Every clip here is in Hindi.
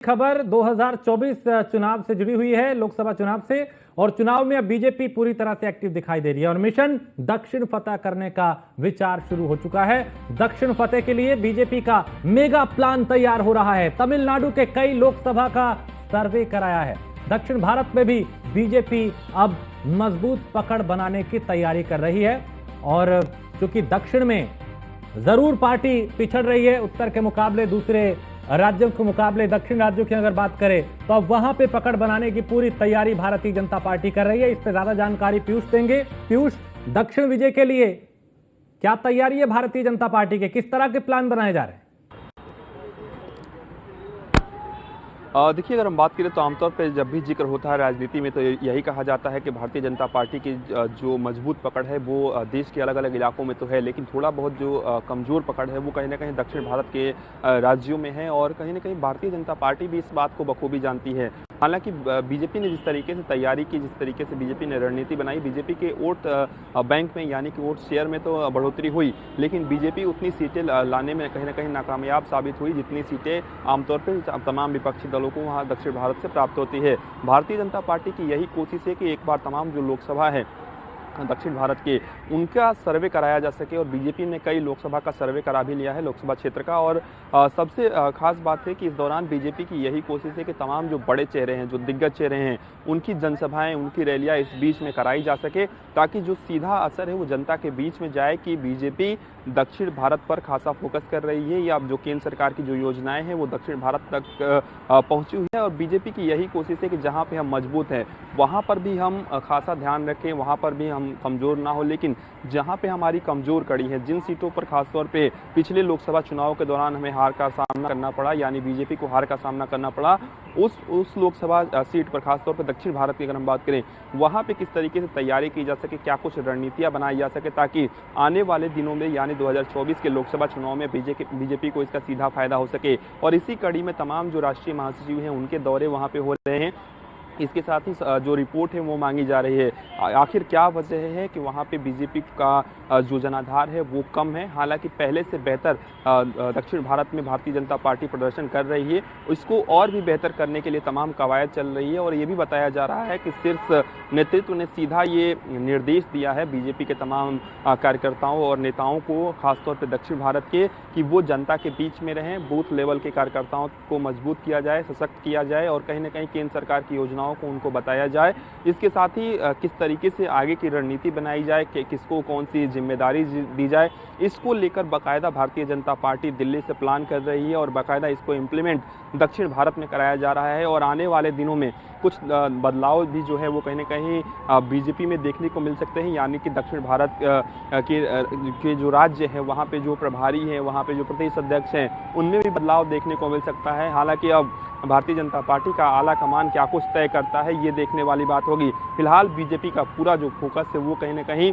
खबर 2024 चुनाव से जुड़ी हुई है, लोकसभा चुनाव से। और चुनाव में अब बीजेपी पूरी तरह से एक्टिव दिखाई दे रही है और मिशन दक्षिण फतह करने का विचार शुरू हो चुका है। दक्षिण फतह के लिए बीजेपी का मेगा प्लान तैयार हो रहा है। तमिलनाडु के कई लोकसभा का सर्वे कराया है। दक्षिण भारत में भी बीजेपी अब मजबूत पकड़ बनाने की तैयारी कर रही है। और चूंकि दक्षिण में जरूर पार्टी पिछड़ रही है, उत्तर के मुकाबले, दूसरे राज्यों के मुकाबले दक्षिण राज्यों की अगर बात करें तो अब वहां पे पकड़ बनाने की पूरी तैयारी भारतीय जनता पार्टी कर रही है। इस पे ज्यादा जानकारी पीयूष देंगे। पीयूष, दक्षिण विजय के लिए क्या तैयारी है भारतीय जनता पार्टी के, किस तरह के प्लान बनाए जा रहे हैं? देखिए, अगर हम बात करें तो आमतौर पर जब भी जिक्र होता है राजनीति में तो यही कहा जाता है कि भारतीय जनता पार्टी की जो मजबूत पकड़ है वो देश के अलग अलग इलाकों में तो है, लेकिन थोड़ा बहुत जो कमज़ोर पकड़ है वो कहीं ना कहीं दक्षिण भारत के राज्यों में है। और कहीं ना कहीं भारतीय जनता पार्टी भी इस बात को बखूबी जानती है। हालांकि बीजेपी ने जिस तरीके से तैयारी की, जिस तरीके से बीजेपी ने रणनीति बनाई, बीजेपी के वोट बैंक में यानी कि वोट शेयर में तो बढ़ोतरी हुई, लेकिन बीजेपी उतनी सीटें लाने में कहीं ना कहीं नाकामयाब साबित हुई जितनी सीटें आमतौर पर तमाम विपक्षी दलों को वहाँ दक्षिण भारत से प्राप्त होती है। भारतीय जनता पार्टी की यही कोशिश है कि एक बार तमाम जो लोकसभा है दक्षिण भारत के, उनका सर्वे कराया जा सके। और बीजेपी ने कई लोकसभा का सर्वे करा भी लिया है, लोकसभा क्षेत्र का। और सबसे खास बात है कि इस दौरान बीजेपी की यही कोशिश है कि तमाम जो बड़े चेहरे हैं, जो दिग्गज चेहरे हैं, उनकी जनसभाएं, उनकी रैलियां इस बीच में कराई जा सके, ताकि जो सीधा असर है वो जनता के बीच में जाए कि बीजेपी दक्षिण भारत पर खासा फोकस कर रही है, या जो केंद्र सरकार की जो योजनाएं हैं वो दक्षिण भारत तक पहुंची हुई है। और बीजेपी की यही कोशिश है कि जहां पे हम मजबूत हैं वहां पर भी हम खासा ध्यान रखें, वहां पर भी हम कमजोर ना हो, लेकिन जहां पे हमारी कमजोर कड़ी है, जिन सीटों पर खासतौर पे पिछले लोकसभा चुनाव के दौरान हमें हार का सामना करना पड़ा, यानी बीजेपी को हार का सामना करना पड़ा, उस लोकसभा सीट पर खासतौर पर दक्षिण भारत की अगर हम बात करें, वहां पे किस तरीके से तैयारी की जा सके, क्या कुछ रणनीतियां बनाई जा सके, ताकि आने वाले दिनों में यानी 2024 के लोकसभा चुनाव में बीजेपी को इसका सीधा फायदा हो सके। और इसी कड़ी में तमाम जो राष्ट्रीय महासचिव हैं उनके दौरे वहां पे हो रहे हैं। इसके साथ ही जो रिपोर्ट है वो मांगी जा रही है, आखिर क्या वजह है कि वहाँ पे बीजेपी का जो जनाधार है वो कम है। हालांकि पहले से बेहतर दक्षिण भारत में भारतीय जनता पार्टी प्रदर्शन कर रही है, इसको और भी बेहतर करने के लिए तमाम कवायद चल रही है। और ये भी बताया जा रहा है कि शीर्ष नेतृत्व ने सीधा ये निर्देश दिया है बीजेपी के तमाम कार्यकर्ताओं और नेताओं को, खासतौर पर दक्षिण भारत के, कि वो जनता के बीच में रहें, बूथ लेवल के कार्यकर्ताओं को मजबूत किया जाए, सशक्त किया जाए, और कहीं ना कहीं केंद्र सरकार की योजनाओं को उनको बताया जाए। इसके साथ ही किस तरीके से आगे की रणनीति बनाई जाए, कि किसको कौन सी जिम्मेदारी दी जाए, इसको लेकर बाकायदा भारतीय जनता पार्टी दिल्ली से प्लान कर रही है और बाकायदा इसको इम्प्लीमेंट दक्षिण भारत में कराया जा रहा है। और आने वाले दिनों में कुछ बदलाव भी जो है वो कहीं ना कहीं बीजेपी में देखने को मिल सकते हैं, यानी कि दक्षिण भारत के जो राज्य है वहाँ पे जो प्रभारी हैं, वहाँ पे जो प्रदेश अध्यक्ष हैं, उनमें भी बदलाव देखने को मिल सकता है। हालांकि अब भारतीय जनता पार्टी का आला कमान क्या कुछ तय करता है ये देखने वाली बात होगी। फिलहाल बीजेपी का पूरा जो फोकस है वो कहीं ना कहीं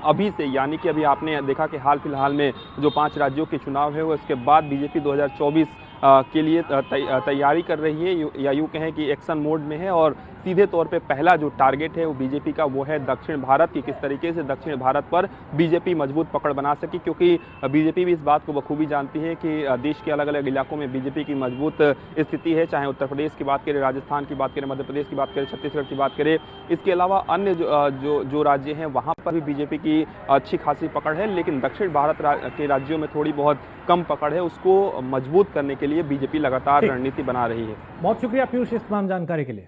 अभी से, यानी कि अभी आपने देखा कि हाल फिलहाल में जो 5 राज्यों के चुनाव है वो, उसके बाद बीजेपी 2024 के लिए तैयारी कर रही है, या यूँ कहें कि एक्शन मोड में है। और सीधे तौर पे पहला जो टारगेट है वो बीजेपी का वो है दक्षिण भारत की, किस तरीके से दक्षिण भारत पर बीजेपी मजबूत पकड़ बना सके, क्योंकि बीजेपी भी इस बात को बखूबी जानती है कि देश के अलग अलग इलाकों में बीजेपी की मजबूत स्थिति है, चाहे उत्तर प्रदेश की बात करें, राजस्थान की बात करें, मध्य प्रदेश की बात करें, छत्तीसगढ़ की बात करें, इसके अलावा अन्य जो राज्य हैं वहाँ पर भी बीजेपी की अच्छी खासी पकड़ है। लेकिन दक्षिण भारत के राज्यों में थोड़ी बहुत कम पकड़ है, उसको मजबूत करने के लिए बीजेपी लगातार रणनीति बना रही है। बहुत शुक्रिया पीयूष इस तमाम जानकारी के लिए।